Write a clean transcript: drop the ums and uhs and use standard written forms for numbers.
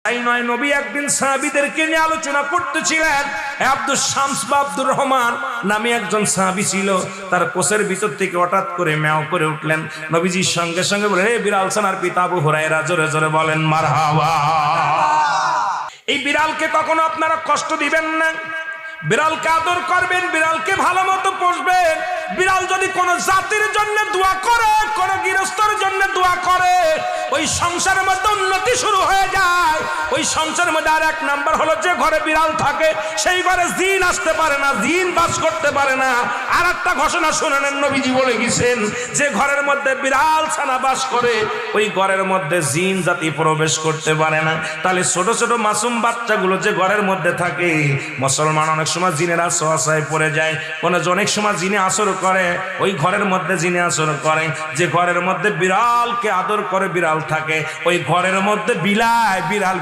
তাই নয়, নবী একদিন সাহাবীদেরকে নিয়ে আলোচনা করতেছিলেন। আব্দুল শামস বা আব্দুর রহমান নামে একজন সাহাবী ছিল। তার কোষের ভিতর থেকে হঠাৎ করে ম্যাও করে উঠলেন। নবীজির সঙ্গে সঙ্গে বলে, হে বিড়াল ছানার পিতা আবু হুরায়রা, জোরে জোরে বলেন মারহাবা। এই বিড়ালকে কখনো আপনারা কষ্ট দিবেন না, বিড়ালকে আদর করবেন, বিড়ালকে ভালো মতো পোষবেন। বিড়াল যদি কোনো জাতির জন্য দোয়া করে, কোনো গৃহস্থর জন্য দোয়া করে, ওই সংসারের মধ্যে উন্নতি শুরু হয়ে যায়। ওই সংসারের মধ্যে আর এক নাম্বার হলো, যে ঘরে বিড়াল থাকে সেই ঘরে জিন আসতে পারে না, জিন বাস করতে পারে না। আর একটা ঘোষণা শুনে নেন, নবীজি বলে গেছেন, যে ঘরের মধ্যে বিড়াল ছানা বাস করে ওই ঘরের মধ্যে জিন জাতি প্রবেশ করতে পারে না। তাহলে ছোট ছোট মাসুম বাচ্চাগুলো যে ঘরের মধ্যে থাকে, মুসলমান অনেক সময় জিনের আশ্রয় পড়ে যায়, অনেক সময় জিনে আসর করে, ওই ঘরের মধ্যে জিনে আসর করে। যে ঘরের মধ্যে বিড়ালকে আদর করে বিড়াল থাকে, ওই ঘরের মধ্যে বিড়াল